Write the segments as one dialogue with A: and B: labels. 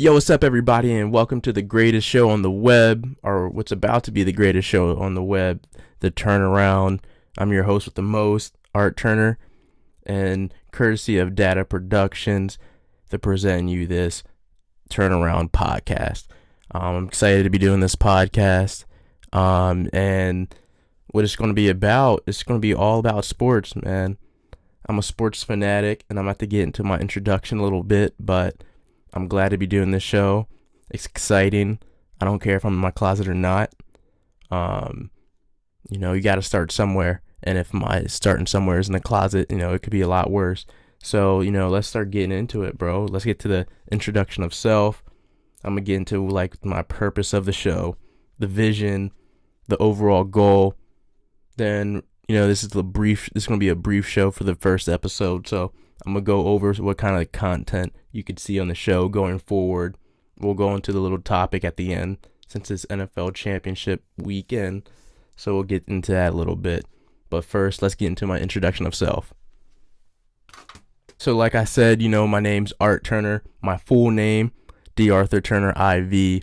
A: Yo, what's up, everybody, and welcome to the greatest show on the web, or what's about to be the greatest show on the web, The Turnaround. I'm your host with the most, Art Turner, and courtesy of D.A.T.A Productions, to present you this Turnaround podcast. I'm excited to be doing this podcast, and what it's going to be about, it's going to be all about sports, man. I'm a sports fanatic, and I'm about to get into my introduction a little bit, but I'm glad to be doing this show. It's exciting. I don't care if I'm in my closet or not. You got to start somewhere. And if my starting somewhere is in the closet, it could be a lot worse. So, let's start getting into it, bro. Let's get to the introduction of self. I'm going to get into my purpose of the show, the vision, the overall goal. Then, this is going to be a brief show for the first episode. So I'm going to go over what kind of content you could see on the show going forward. We'll go into the little topic at the end since it's NFL championship weekend. So we'll get into that a little bit. But first, let's get into my introduction of self. So like I said, my name's Art Turner. My full name, D. Arthur Turner IV.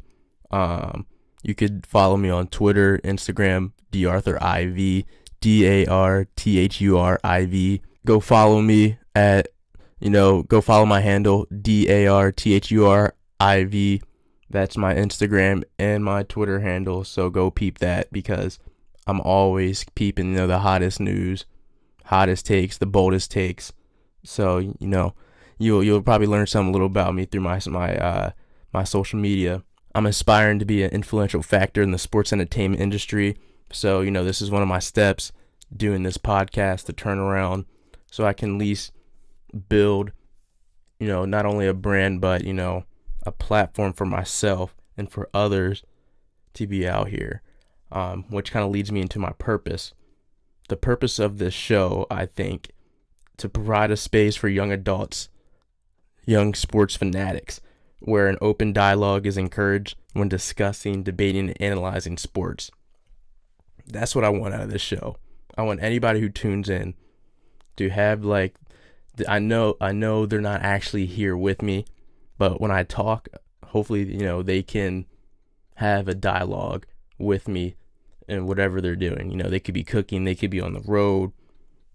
A: You could follow me on Twitter, Instagram, D. Arthur IV, DARTHURIV. Go follow me at go follow my handle, DARTHURIV. That's my Instagram and my Twitter handle. So go peep that because I'm always peeping, the hottest news, hottest takes, the boldest takes. So, you'll probably learn something a little about me through my social media. I'm aspiring to be an influential factor in the sports entertainment industry. So, this is one of my steps, doing this podcast, The Turnaround, so I can at least build, not only a brand, but, a platform for myself and for others to be out here, which kind of leads me into my purpose. The purpose of this show, I think, to provide a space for young adults, young sports fanatics, where an open dialogue is encouraged when discussing, debating, and analyzing sports. That's what I want out of this show. I want anybody who tunes in to have I know they're not actually here with me, but when I talk, hopefully, they can have a dialogue with me in whatever they're doing. They could be cooking, they could be on the road,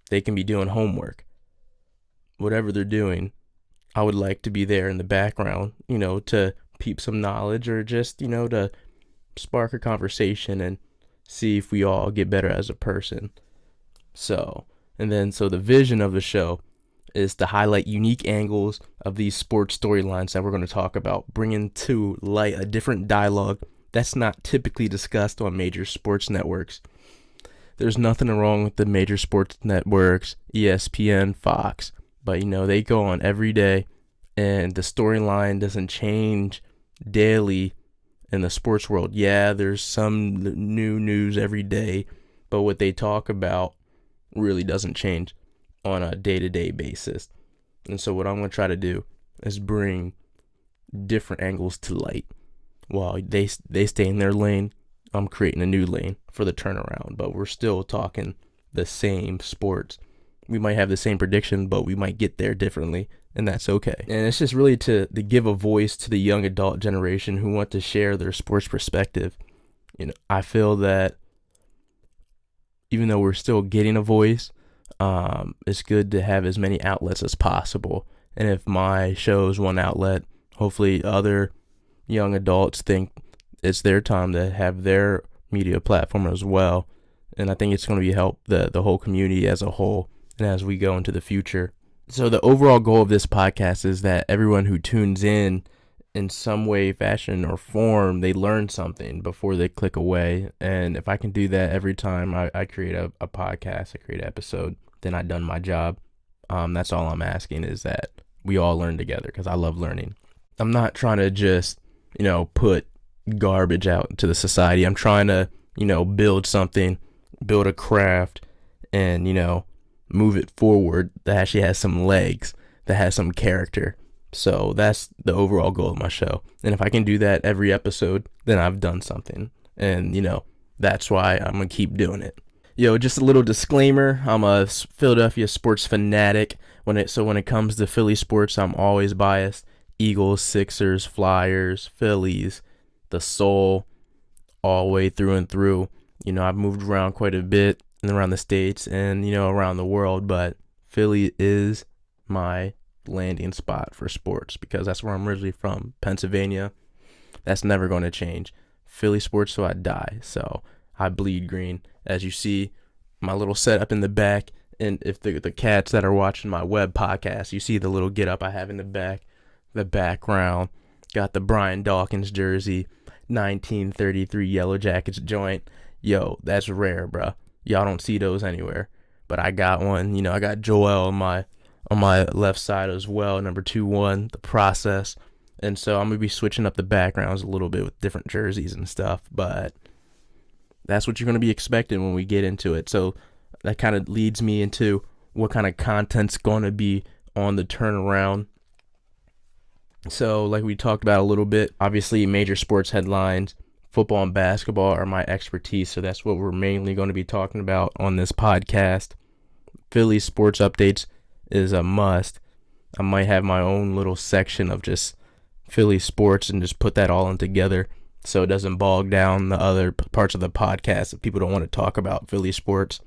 A: they can be doing homework. Whatever they're doing, I would like to be there in the background, to peep some knowledge or just, to spark a conversation and see if we all get better as a person. So the vision of the show is to highlight unique angles of these sports storylines that we're going to talk about, bringing to light a different dialogue that's not typically discussed on major sports networks. There's nothing wrong with the major sports networks, ESPN, Fox, but they go on every day and the storyline doesn't change daily in the sports world. Yeah, there's some new news every day, but what they talk about really doesn't change on a day-to-day basis. And so what I'm going to try to do is bring different angles to light. While they stay in their lane, I'm creating a new lane for the turnaround, but we're still talking the same sports. We might have the same prediction, but we might get there differently, and that's okay. And it's just really to give a voice to the young adult generation who want to share their sports perspective. I feel that even though we're still getting a voice, it's good to have as many outlets as possible. And if my show's one outlet, hopefully other young adults think it's their time to have their media platform as well. And I think it's going to help the whole community as a whole and as we go into the future. So the overall goal of this podcast is that everyone who tunes in some way, fashion, or form, they learn something before they click away. And if I can do that every time I create a podcast, I create an episode, then I've done my job. That's all I'm asking, is that we all learn together, because I love learning. I'm not trying to just, put garbage out to the society. I'm trying to, build something, build a craft, and, move it forward that actually has some legs, that has some character. So that's the overall goal of my show. And if I can do that every episode, then I've done something. And, that's why I'm going to keep doing it. Just a little disclaimer. I'm a Philadelphia sports fanatic. When it comes to Philly sports, I'm always biased. Eagles, Sixers, Flyers, Phillies, the Soul, all the way through and through. I've moved around quite a bit around the States and, around the world, but Philly is my landing spot for sports because that's where I'm originally from, Pennsylvania. That's never going to change. Philly sports till I die. So I bleed green. As you see, my little setup in the back. And if the cats that are watching my web podcast, you see the little get up I have in the back, the background. Got the Brian Dawkins jersey, 1933 Yellow Jackets joint. Yo, that's rare, bro. Y'all don't see those anywhere. But I got one. I got Joel on my left side as well, number 2-1, the process. And so I'm going to be switching up the backgrounds a little bit with different jerseys and stuff. But that's what you're going to be expecting when we get into it. So that kind of leads me into what kind of content's going to be on the turnaround. So like we talked about a little bit, obviously major sports headlines, football and basketball are my expertise. So that's what we're mainly going to be talking about on this podcast. Philly sports updates is a must. I might have my own little section of just Philly sports and just put that all in together so it doesn't bog down the other parts of the podcast if people don't want to talk about Philly sports.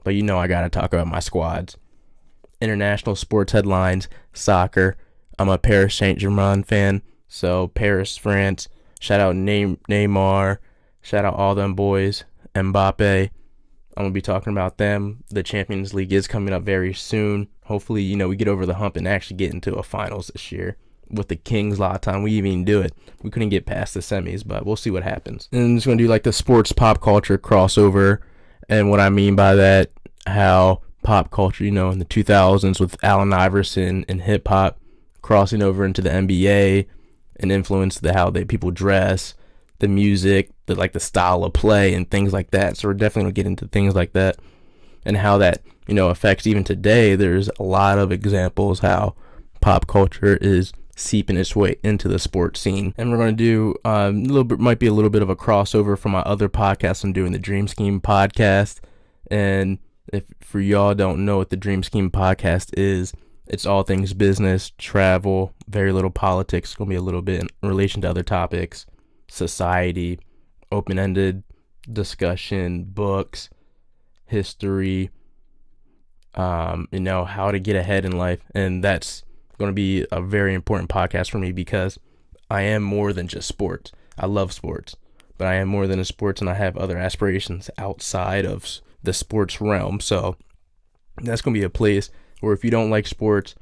A: But I got to talk about my squads. International sports headlines, soccer. I'm a Paris Saint-Germain fan, so Paris, France. Shout out Neymar. Shout out all them boys. Mbappe. I'm going to be talking about them. The Champions League is coming up very soon. Hopefully, we get over the hump and actually get into a finals this year. With the Kings a lot of time, we even do it. We couldn't get past the semis, but we'll see what happens. And I'm just going to do like the sports pop culture crossover. And what I mean by that, how pop culture, in the 2000s with Allen Iverson and hip hop crossing over into the NBA and influenced how people dress, the music, the style of play and things like that. So we're definitely going to get into things like that and how that, affects even today. There's a lot of examples how pop culture is seeping its way into the sports scene. And we're going to do might be a little bit of a crossover from my other podcast. I'm doing the Dream Scheme podcast. And if for y'all don't know what the Dream Scheme podcast is, it's all things business, travel, very little politics. It's going to be a little bit in relation to other topics, society, open-ended discussion, books, history, how to get ahead in life. And that's going to be a very important podcast for me because I am more than just sports. I love sports, but I am more than a sports and I have other aspirations outside of the sports realm. So that's going to be a place where if you don't like sports,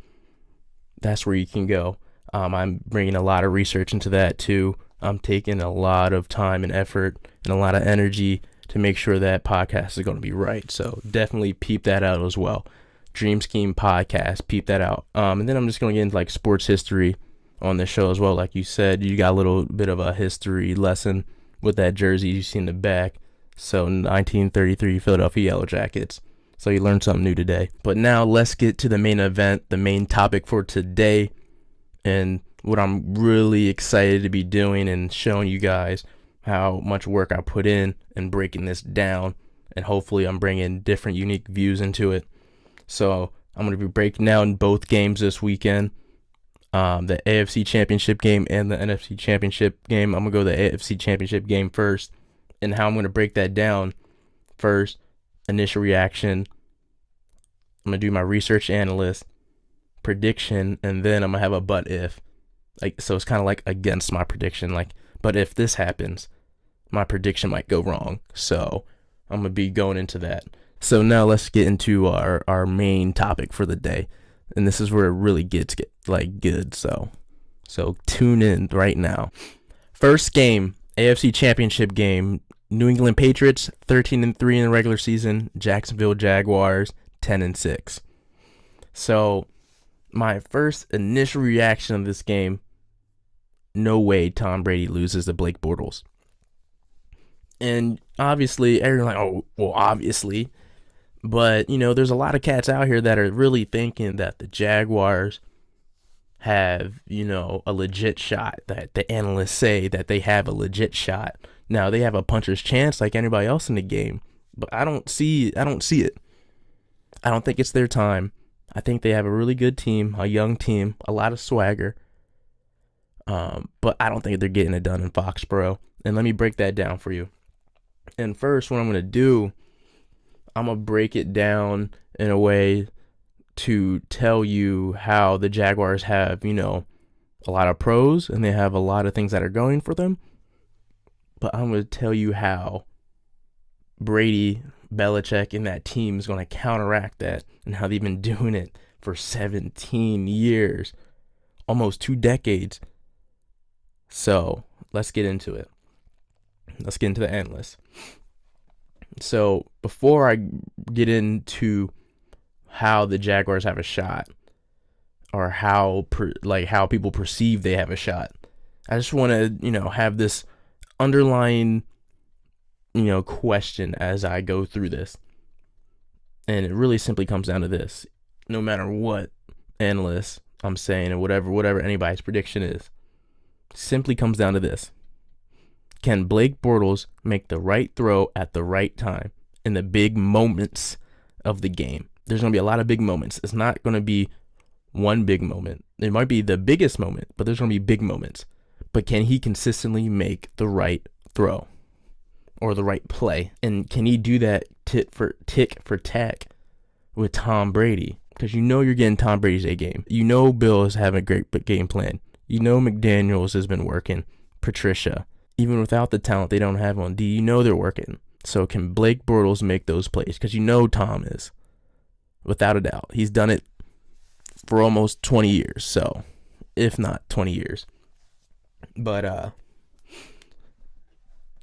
A: that's where you can go. I'm bringing a lot of research into that too. I'm taking a lot of time and effort and a lot of energy to make sure that podcast is going to be right. So definitely peep that out as well. Dream Scheme podcast, peep that out. And then I'm just going to get into sports history on the show as well. Like you said, you got a little bit of a history lesson with that jersey you see in the back. So 1933 Philadelphia Yellow Jackets. So you learned something new today. But now let's get to the main event, the main topic for today, and what I'm really excited to be doing and showing you guys how much work I put in and breaking this down. And hopefully I'm bringing different unique views into it. So I'm going to be breaking down both games this weekend, the AFC Championship game and the NFC Championship game. I'm going to go the AFC Championship game first, and how I'm going to break that down first, initial reaction. I'm going to do my research analyst, prediction, and then I'm going to have a but if. So it's kind of like against my prediction. But if this happens, my prediction might go wrong. So I'm going to be going into that. So now let's get into our main topic for the day. And this is where it really gets good. So tune in right now. First game, AFC Championship game. New England Patriots 13-3 in the regular season. Jacksonville Jaguars 10-6. So my first initial reaction of this game, no way Tom Brady loses to Blake Bortles. And obviously, everyone's like, oh, well, obviously. But, there's a lot of cats out here that are really thinking that the Jaguars have, a legit shot, that the analysts say that they have a legit shot. Now, they have a puncher's chance like anybody else in the game, but I don't see it. I don't think it's their time. I think they have a really good team, a young team, a lot of swagger. But I don't think they're getting it done in Foxborough. And let me break that down for you. And first, what I'm going to do, I'm going to break it down in a way to tell you how the Jaguars have, a lot of pros and they have a lot of things that are going for them. But I'm going to tell you how Brady, Belichick, and that team is going to counteract that, and how they've been doing it for 17 years, almost 2 decades. So let's get into it. Let's get into the endless. So before I get into how the Jaguars have a shot, or how people perceive they have a shot, I just want to have this underlying question as I go through this. And it really simply comes down to this. No matter what analyst I'm saying, or whatever anybody's prediction is, simply comes down to this. Can Blake Bortles make the right throw at the right time in the big moments of the game? There's going to be a lot of big moments. It's not going to be one big moment. It might be the biggest moment, but there's going to be big moments. But can he consistently make the right throw or the right play? And can he do that tick for tack with Tom Brady? Because you're getting Tom Brady's A game. Bill is having a great game plan. McDaniels has been working. Patricia. Even without the talent they don't have on D, they're working. So can Blake Bortles make those plays? Because Tom is. Without a doubt. He's done it for almost 20 years. So, if not 20 years. But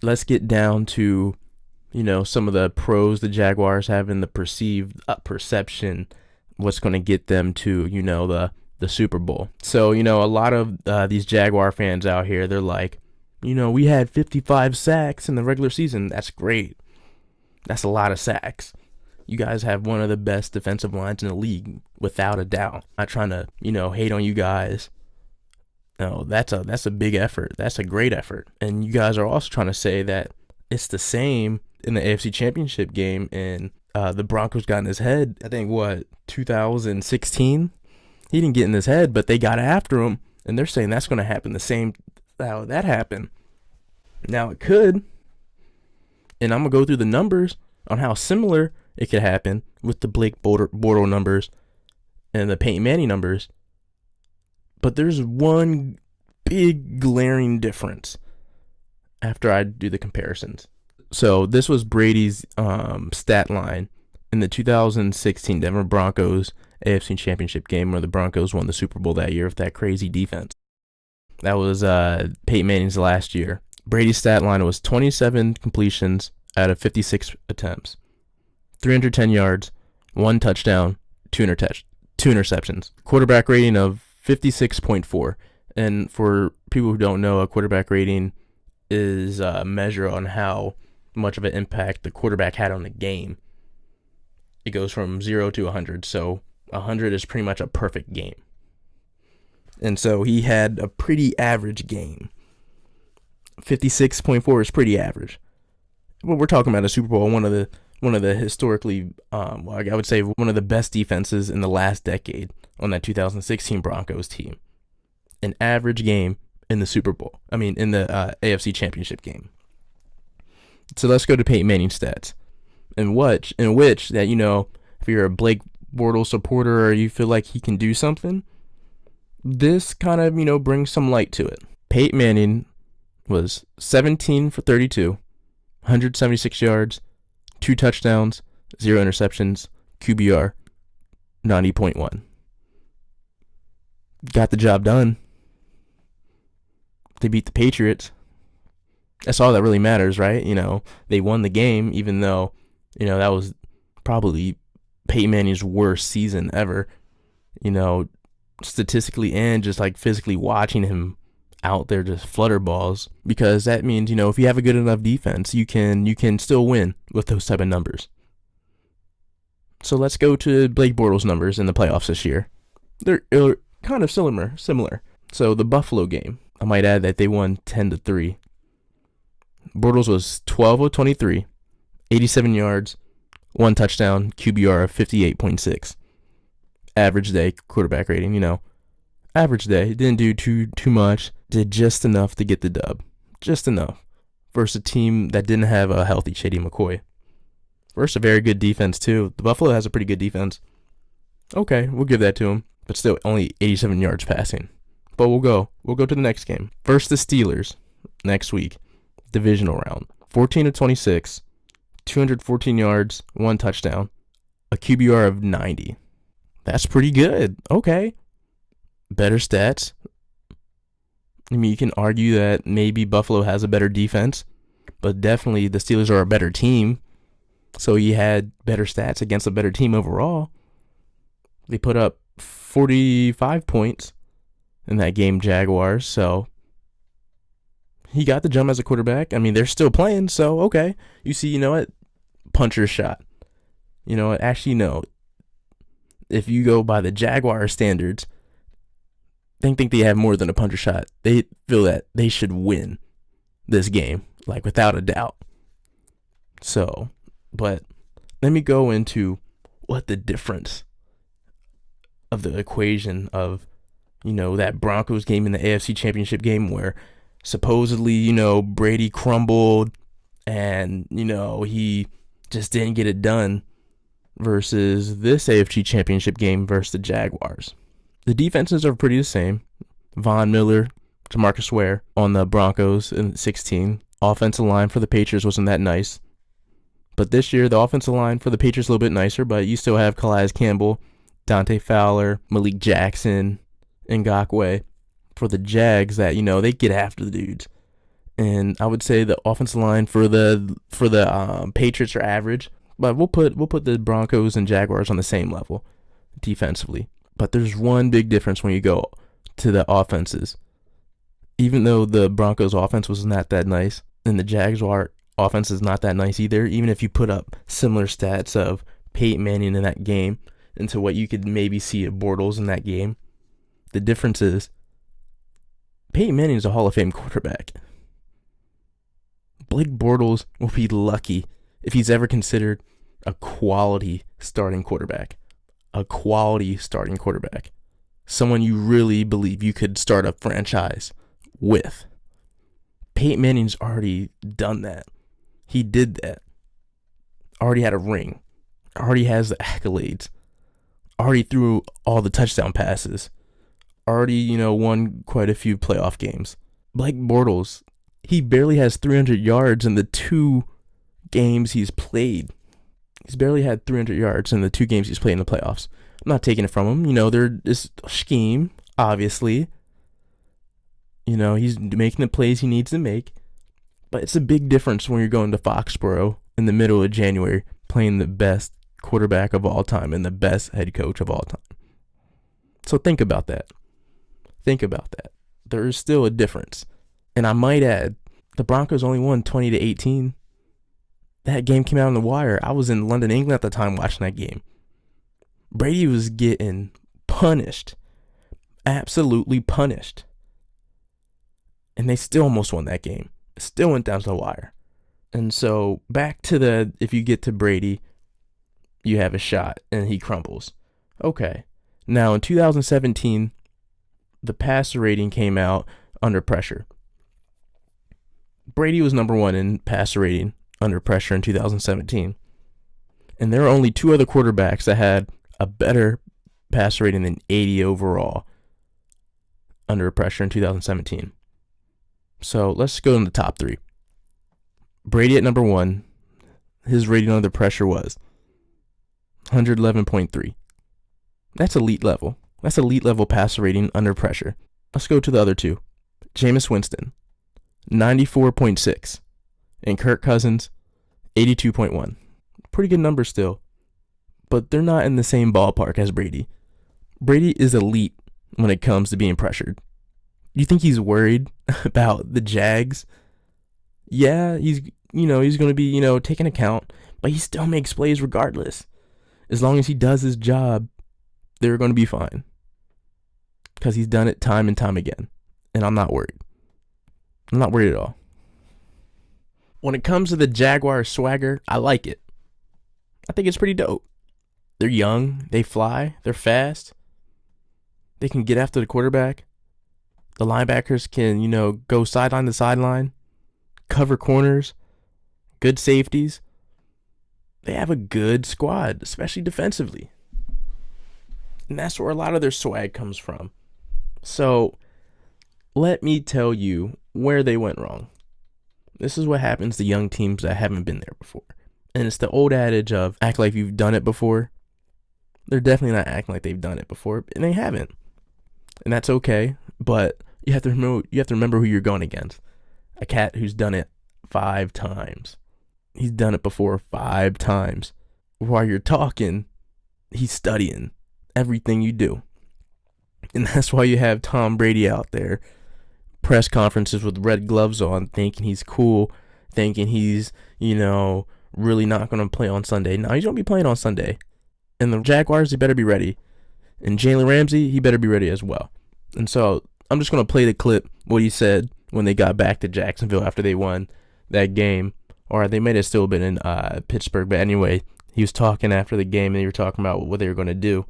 A: let's get down to, some of the pros the Jaguars have in the perceived perception, what's going to get them to, the Super Bowl. So, a lot of these Jaguar fans out here, they're like, we had 55 sacks in the regular season. That's great. That's a lot of sacks. You guys have one of the best defensive lines in the league, without a doubt. I'm not trying to, hate on you guys. No, that's a big effort. That's a great effort. And you guys are also trying to say that it's the same in the AFC Championship game, and the Broncos got in his head. I think 2016. He didn't get in his head, but they got after him, and they're saying that's going to happen the same how that happened. Now it could, and I'm gonna go through the numbers on how similar it could happen with the Blake Bortles numbers and the Peyton Manning numbers. But there's one big glaring difference after I do the comparisons. So this was Brady's stat line in the 2016 Denver Broncos AFC Championship game, where the Broncos won the Super Bowl that year with that crazy defense. That was Peyton Manning's last year. Brady's stat line was 27 completions out of 56 attempts, 310 yards, 1 touchdown, 2 interceptions. Quarterback rating of 56.4. And for people who don't know, a quarterback rating is a measure on how much of an impact the quarterback had on the game. It goes from 0 to 100. So 100 is pretty much a perfect game. And so he had a pretty average game. 56.4 is pretty average. But we're talking about a Super Bowl, one of the historically, I would say one of the best defenses in the last decade on that 2016 Broncos team. An average game in the Super Bowl. In the AFC Championship game. So let's go to Peyton Manning stats. In which that, if you're a Blake Bortles supporter or you feel like he can do something, this kind of, brings some light to it. Peyton Manning was 17 for 32, 176 yards, 2 touchdowns, 0 interceptions, QBR 90.1. Got the job done. They beat the Patriots. That's all that really matters, right? They won the game, even though, that was probably Peyton Manning's worst season ever. Statistically and just like physically watching him out there just flutter balls, because that means, if you have a good enough defense, you can still win with those type of numbers. So let's go to Blake Bortles' numbers in the playoffs this year. They're kind of similar. So the Buffalo game, I might add that they won 10-3. Bortles was 12 of 23, 87 yards, 1 touchdown, QBR of 58.6. Average day quarterback rating, Average day. Didn't do too much. Did just enough to get the dub. Just enough. Versus a team that didn't have a healthy Shady McCoy. Versus a very good defense, too. The Buffalo has a pretty good defense. Okay, we'll give that to him. But still, only 87 yards passing. But we'll go to the next game. Versus the Steelers next week. Divisional round. 14 of 26. 214 yards. 1 touchdown. A QBR of 90. That's pretty good. Okay. Better stats. I mean, you can argue that maybe Buffalo has a better defense, but definitely the Steelers are a better team. So he had better stats against a better team overall. They put up 45 points in that game, Jaguars. So he got the jump as a quarterback. I mean, they're still playing, so okay. You see, you know what? Puncher's shot. You know what? Actually, no. If you go by the Jaguar standards, they think they have more than a puncher shot. They feel that they should win this game, like without a doubt. So, but let me go into what the difference of the equation of, you know, that Broncos game in the AFC Championship game where supposedly, you know, Brady crumbled and, you know, he just didn't get it done versus this AFC Championship game versus the Jaguars. The defenses are pretty the same. Von Miller, Jamarcus Ware on the Broncos in 16. Offensive line for the Patriots wasn't that nice. But this year, the offensive line for the Patriots is a little bit nicer, but you still have Calais Campbell, Dante Fowler, Malik Jackson, Ngakoue for the Jags that, you know, they get after the dudes. And I would say the offensive line for the Patriots are average, but we'll put the Broncos and Jaguars on the same level defensively. But there's one big difference when you go to the offenses. Even though the Broncos offense was not that nice, and the Jaguars offense is not that nice either, even if you put up similar stats of Peyton Manning in that game into what you could maybe see of Bortles in that game, the difference is Peyton Manning is a Hall of Fame quarterback. Blake Bortles will be lucky if he's ever considered a quality starting quarterback. A quality starting quarterback. Someone you really believe you could start a franchise with. Peyton Manning's already done that. He did that. Already had a ring. Already has the accolades. Already threw all the touchdown passes. Already, you know, won quite a few playoff games. Blake Bortles, he barely has 300 yards in the 2 games he's played. He's barely had 300 yards in the 2 games he's played in the playoffs. I'm not taking it from him. You know, there's a scheme, obviously. You know, he's making the plays he needs to make. But it's a big difference when you're going to Foxborough in the middle of January playing the best quarterback of all time and the best head coach of all time. So think about that. Think about that. There is still a difference. And I might add, the Broncos only won 20-18. That game came out on the wire. I was in London, England at the time watching that game. Brady was getting punished. Absolutely punished. And they still almost won that game. It still went down to the wire. And so back to if you get to Brady, you have a shot and he crumbles. Okay. Now in 2017, the passer rating came out under pressure. Brady was number 1 in passer rating under pressure in 2017. And there are only 2 other quarterbacks that had a better passer rating than 80 overall under pressure in 2017. So let's go in the top 3. Brady at number 1, his rating under pressure was 111.3. That's elite level. That's elite level passer rating under pressure. Let's go to the other 2. Jameis Winston, 94.6. And Kirk Cousins, 82.1. Pretty good numbers still. But they're not in the same ballpark as Brady. Brady is elite when it comes to being pressured. You think he's worried about the Jags? Yeah, he's going to be, taking account, but he still makes plays regardless. As long as he does his job, they're going to be fine. Because he's done it time and time again. And I'm not worried. I'm not worried at all. When it comes to the Jaguars swagger, I like it. I think it's pretty dope. They're young, they fly, they're fast. They can get after the quarterback. The linebackers can, go sideline to sideline, cover corners, good safeties. They have a good squad, especially defensively. And that's where a lot of their swag comes from. So let me tell you where they went wrong. This is what happens to young teams that haven't been there before. And it's the old adage of act like you've done it before. They're definitely not acting like they've done it before, and they haven't. And that's okay, but you have to remember who you're going against. A cat who's done it 5 times. He's done it before 5 times. While you're talking, he's studying everything you do. And that's why you have Tom Brady out there, press conferences with red gloves on, thinking he's cool, thinking he's, really not going to play on Sunday. No, he's going to be playing on Sunday. And the Jaguars, they better be ready. And Jalen Ramsey, he better be ready as well. And so I'm just going to play the clip, what he said when they got back to Jacksonville after they won that game. Or they may have still been in Pittsburgh. But anyway, he was talking after the game, and they were talking about what they were going to do.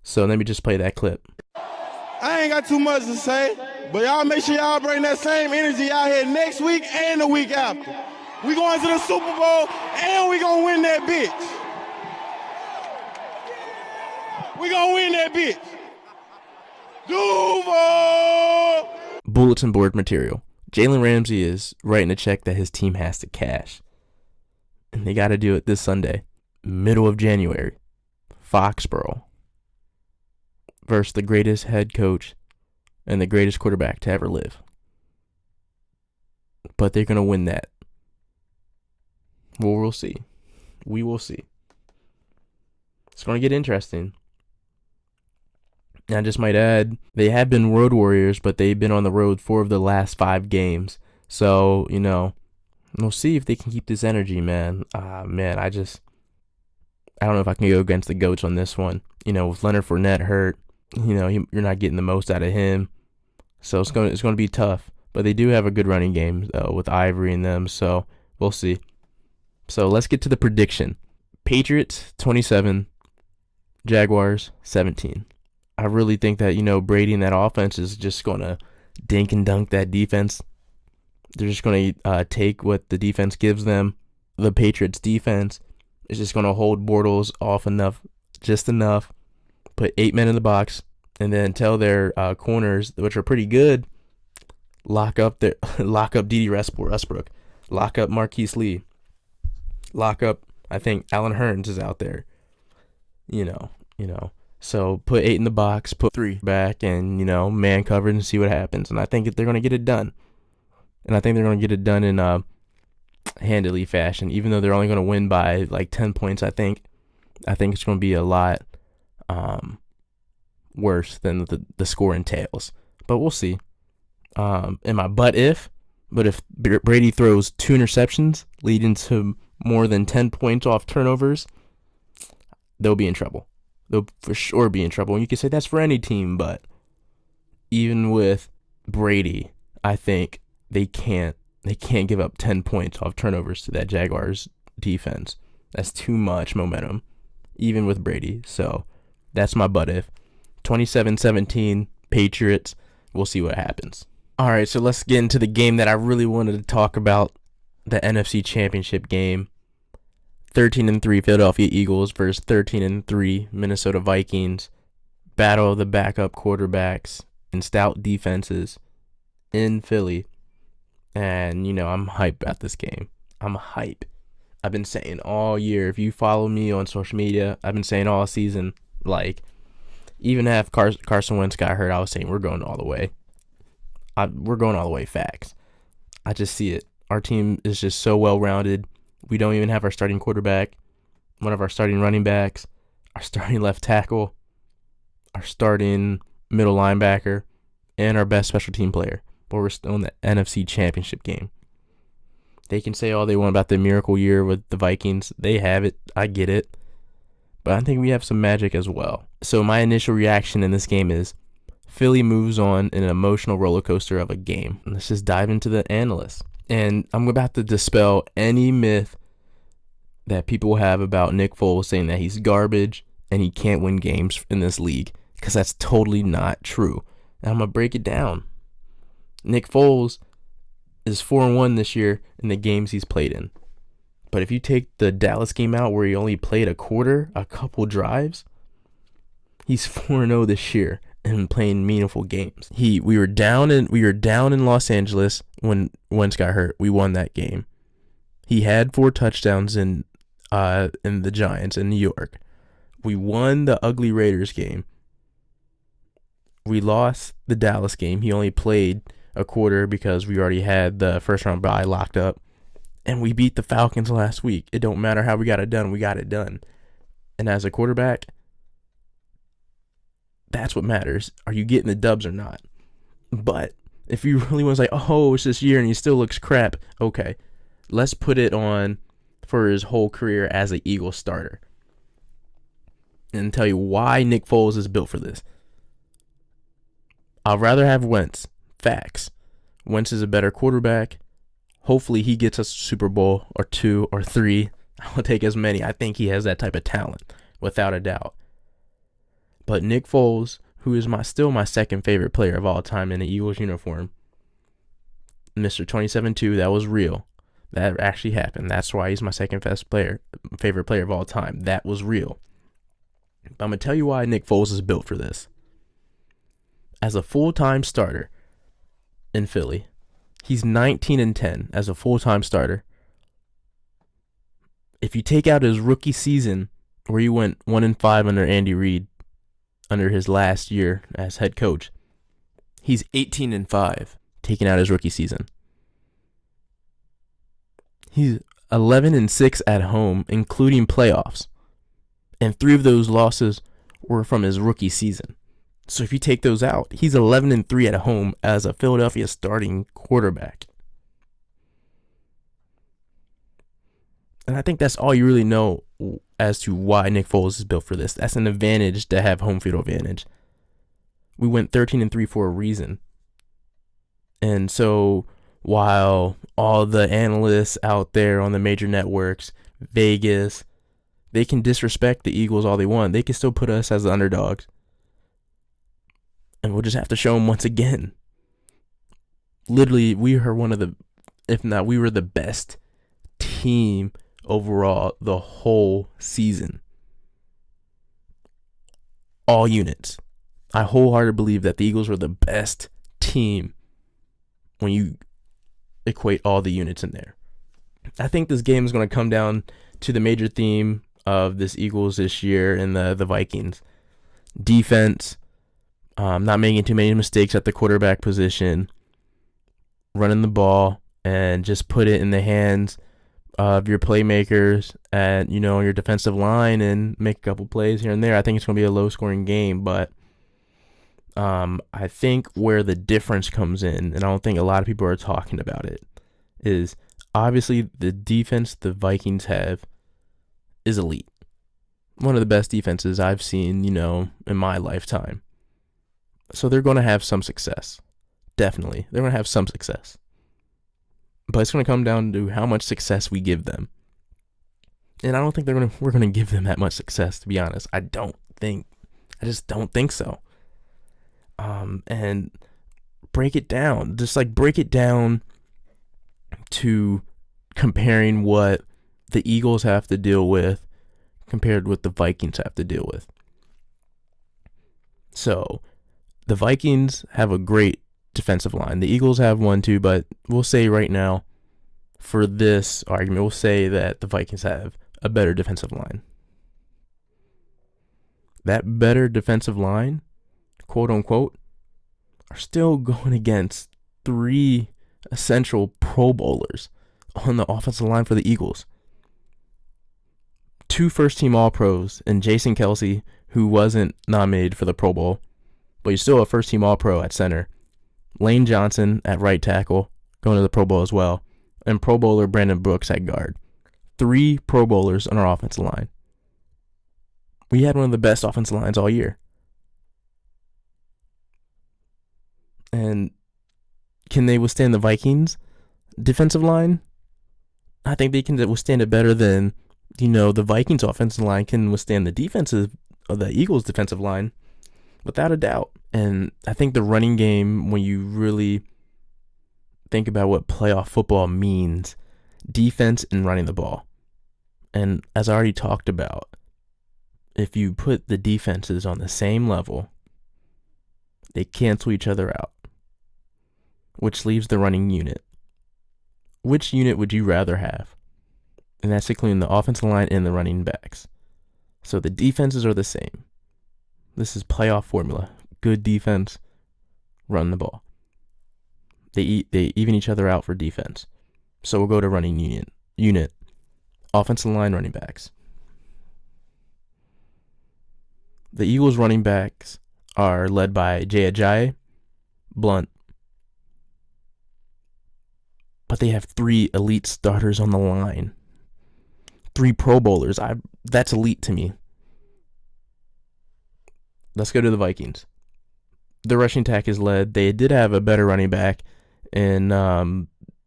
A: So let me just play that clip.
B: I ain't got too much to say, but y'all make sure y'all bring that same energy out here next week and the week after. We going to the Super Bowl, and we going to win that bitch. We going to win that bitch. Duval!
A: Bulletin board material. Jalen Ramsey is writing a check that his team has to cash. And they got to do it this Sunday, middle of January, Foxborough, versus the greatest head coach and the greatest quarterback to ever live. But they're going to win that. Well, we'll see. We will see. It's going to get interesting. And I just might add, they have been road warriors, but they've been on the road 4 of the last 5 games. So, we'll see if they can keep this energy, man. I don't know if I can go against the GOATs on this one. With Leonard Fournette hurt, you're not getting the most out of him. So it's going to be tough. But they do have a good running game, though, with Ivory and them. So we'll see. So let's get to the prediction. Patriots 27, Jaguars 17. I really think that, Brady and that offense is just going to dink and dunk that defense. They're just going to take what the defense gives them. The Patriots defense is just going to hold Bortles off just enough, put 8 men in the box, and then tell their corners, which are pretty good, lock up D.A.T.A. Westbrook, lock up Marquise Lee, lock up, I think Allen Hurns is out there, So put 8 in the box, put 3 back, and, man covered and see what happens. And I think they're going to get it done. And I think they're going to get it done in handily fashion, even though they're only going to win by like 10 points, I think. I think it's going to be a lot worse than the score entails. But we'll see. But if Brady throws 2 interceptions leading to more than 10 points off turnovers, they'll be in trouble. They'll for sure be in trouble. And you can say that's for any team, but even with Brady, I think they can't give up 10 points off turnovers to that Jaguars defense. That's too much momentum, even with Brady. So that's my but if. 27-17, Patriots. We'll see what happens. All right, so let's get into the game that I really wanted to talk about, the NFC Championship game. 13-3 Philadelphia Eagles versus 13-3 Minnesota Vikings. Battle of the backup quarterbacks and stout defenses in Philly. And, I'm hype about this game. I'm hype. I've been saying all year, if you follow me on social media, I've been saying all season, even if Carson Wentz got hurt, I was saying we're going all the way. We're going all the way, facts. I just see it. Our team is just so well-rounded. We don't even have our starting quarterback, one of our starting running backs, our starting left tackle, our starting middle linebacker, and our best special team player. But we're still in the NFC Championship game. They can say all they want about the miracle year with the Vikings. They have it. I get it. But I think we have some magic as well. So my initial reaction in this game is Philly moves on in an emotional roller coaster of a game. Let's just dive into the analysts. And I'm about to dispel any myth that people have about Nick Foles saying that he's garbage and he can't win games in this league. because that's totally not true. And I'm going to break it down. Nick Foles is 4-1 this year in the games he's played in. But if you take the Dallas game out where he only played a quarter, a couple drives, he's 4-0 this year and playing meaningful games. We were down in Los Angeles when Wentz got hurt. We won that game. He had 4 touchdowns in the Giants in New York. We won the ugly Raiders game. We lost the Dallas game. He only played a quarter because we already had the first round bye locked up. And we beat the Falcons last week. It don't matter how we got it done. We got it done. And as a quarterback, that's what matters. Are you getting the dubs or not? But if you really want to say, oh, it's this year and he still looks crap, okay. Let's put it on for his whole career as an Eagles starter. And tell you why Nick Foles is built for this. I'd rather have Wentz. Facts. Wentz is a better quarterback. Hopefully he gets us a Super Bowl or 2 or 3. I'll take as many. I think he has that type of talent, without a doubt. But Nick Foles, who is still my second favorite player of all time in the Eagles uniform, Mr. 27-2, that was real. That actually happened. That's why he's my second favorite player of all time. That was real. But I'm going to tell you why Nick Foles is built for this. As a full-time starter in Philly, he's 19-10 as a full-time starter. If you take out his rookie season, where he went 1-5 under Andy Reid, under his last year as head coach, he's 18-5, taking out his rookie season. He's 11-6 at home, including playoffs. And 3 of those losses were from his rookie season. So if you take those out, he's 11-3 at home as a Philadelphia starting quarterback. And I think that's all you really know as to why Nick Foles is built for this. That's an advantage to have home field advantage. We went 13-3 for a reason. And so while all the analysts out there on the major networks, Vegas, they can disrespect the Eagles all they want, they can still put us as the underdogs. And we'll just have to show them once again. Literally, we are one of the, if not, we were the best team overall the whole season. All units. I wholeheartedly believe that the Eagles were the best team when you equate all the units in there. I think this game is going to come down to the major theme of this Eagles this year and the Vikings. Defense, not making too many mistakes at the quarterback position, running the ball, and just put it in the hands of your playmakers and, your defensive line and make a couple plays here and there. I think it's going to be a low-scoring game, but I think where the difference comes in, and I don't think a lot of people are talking about it, is obviously the defense the Vikings have is elite. One of the best defenses I've seen, in my lifetime. So they're going to have some success. Definitely. They're going to have some success. But it's going to come down to how much success we give them. And I don't think we're going to give them that much success, to be honest. I just don't think so. And break it down. Just break it down to comparing what the Eagles have to deal with compared to what the Vikings have to deal with. So the Vikings have a great defensive line. The Eagles have one too, but we'll say right now, for this argument, we'll say that the Vikings have a better defensive line. That better defensive line, quote unquote, are still going against 3 essential Pro Bowlers on the offensive line for the Eagles. 2 first-team All-Pros and Jason Kelce, who wasn't nominated for the Pro Bowl, but he's still a first-team All-Pro at center. Lane Johnson at right tackle, going to the Pro Bowl as well, and Pro Bowler Brandon Brooks at guard. 3 Pro Bowlers on our offensive line. We had one of the best offensive lines all year. And can they withstand the Vikings defensive line? I think they can withstand it better than, the Vikings offensive line can withstand the defensive of the Eagles defensive line. without a doubt. And I think the running game, when you really think about what playoff football means, defense and running the ball. And as I already talked about, if you put the defenses on the same level, they cancel each other out, which leaves the running unit. Which unit would you rather have? And that's including the offensive line and the running backs. So the defenses are the same. This is playoff formula. Good defense, run the ball. They even each other out for defense. So we'll go to running unit. Offensive line, running backs. The Eagles running backs are led by D.A.T.A, Blunt. But they have 3 elite starters on the line. 3 Pro Bowlers. That's elite to me. Let's go to the Vikings. The rushing attack is led. They did have a better running back in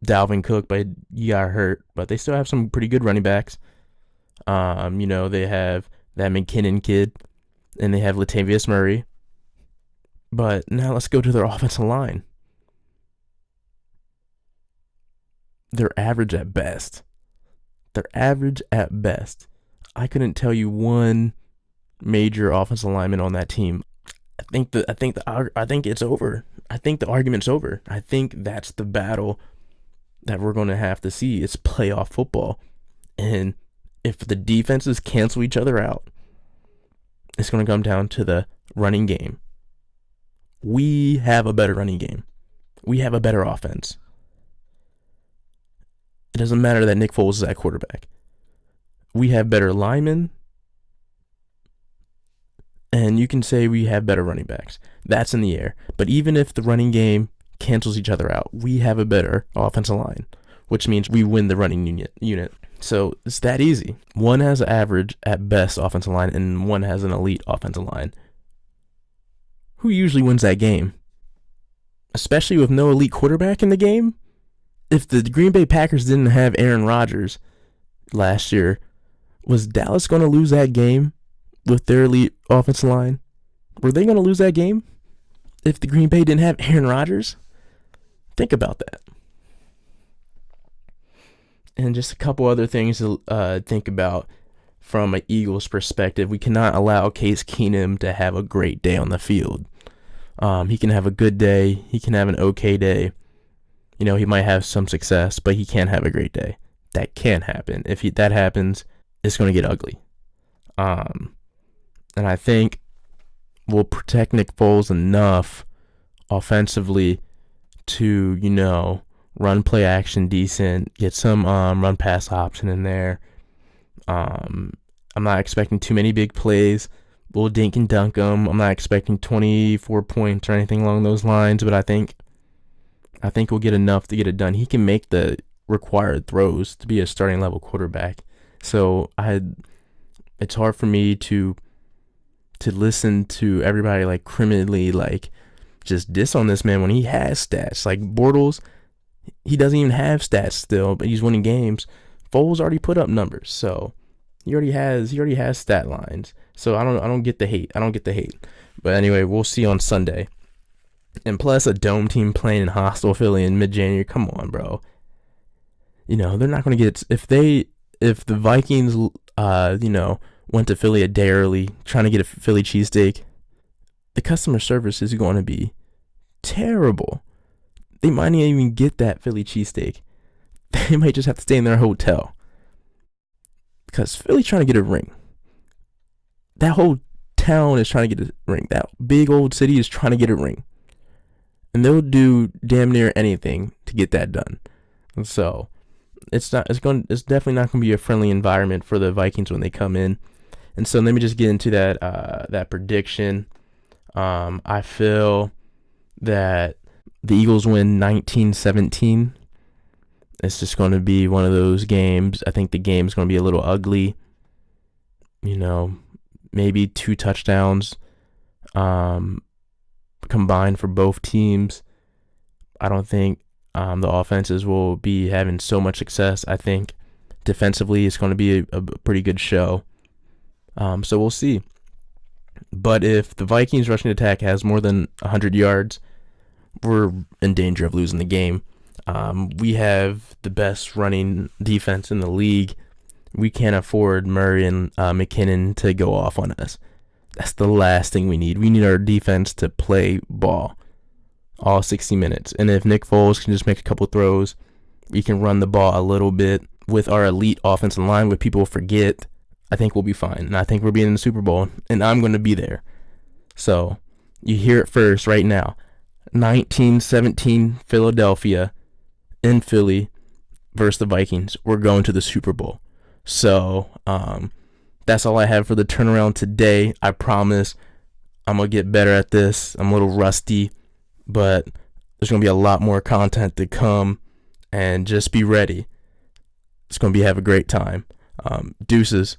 A: Dalvin Cook, but he got hurt. But they still have some pretty good running backs. They have that McKinnon kid, and they have Latavius Murray. But now let's go to their offensive line. They're average at best. I couldn't tell you one major offensive lineman on that team. I think it's over. I think the argument's over. I think that's the battle that we're going to have to see. It's playoff football. And if the defenses cancel each other out, it's going to come down to the running game. We have a better running game. We have a better offense. It doesn't matter that Nick Foles is at quarterback. We have better linemen. And you can say we have better running backs. That's in the air. But even if the running game cancels each other out, we have a better offensive line, which means we win the running unit. So it's that easy. One has an average at best offensive line, and one has an elite offensive line. Who usually wins that game? Especially with no elite quarterback in the game? If the Green Bay Packers didn't have Aaron Rodgers last year, was Dallas going to lose that game with their elite offensive line? Were they going to lose that game if the Green Bay didn't have Aaron Rodgers? Think about that. And just a couple other things to think about from an Eagles perspective. We cannot allow Case Keenum to have a great day on the field. He can have a good day. He can have an okay day. He might have some success, but he can't have a great day. That can happen. If that happens, it's going to get ugly. And I think we'll protect Nick Foles enough offensively to, run play action decent, get some run pass option in there. I'm not expecting too many big plays. We'll dink and dunk them. I'm not expecting 24 points or anything along those lines, but I think we'll get enough to get it done. He can make the required throws to be a starting level quarterback. So it's hard for me to listen to everybody criminally just diss on this man when he has stats. Like Bortles, he doesn't even have stats still, but he's winning games. Foles already put up numbers, so he already has stat lines. So I don't get the hate. But anyway, we'll see on Sunday. And plus a dome team playing in hostile Philly in mid-January. Come on, bro. They're not going to get if the Vikings went to Philly a day early trying to get a Philly cheesesteak, the customer service is going to be terrible. They might not even get that Philly cheesesteak. They might just have to stay in their hotel. Because Philly's trying to get a ring. That whole town is trying to get a ring. That big old city is trying to get a ring. And they'll do damn near anything to get that done. And so it's definitely not going to be a friendly environment for the Vikings when they come in. And so let me just get into that prediction. I feel that the Eagles win 19-17. It's just going to be one of those games. I think the game's going to be a little ugly. Maybe 2 touchdowns combined for both teams. I don't think the offenses will be having so much success. I think defensively it's going to be a pretty good show. So we'll see. But if the Vikings rushing attack has more than 100 yards, we're in danger of losing the game. We have the best running defense in the league. We can't afford Murray and McKinnon to go off on us. That's the last thing we need. We need our defense to play ball all 60 minutes. And if Nick Foles can just make a couple throws, we can run the ball a little bit with our elite offensive line, what people forget, I think we'll be fine. And I think we're being in the Super Bowl, and I'm going to be there. So you hear it first right now. 19-17 Philadelphia in Philly versus the Vikings. We're going to the Super Bowl. So that's all I have for the turnaround today. I promise I'm going to get better at this. I'm a little rusty, but there's going to be a lot more content to come, and just be ready. It's going to be have a great time. Deuces.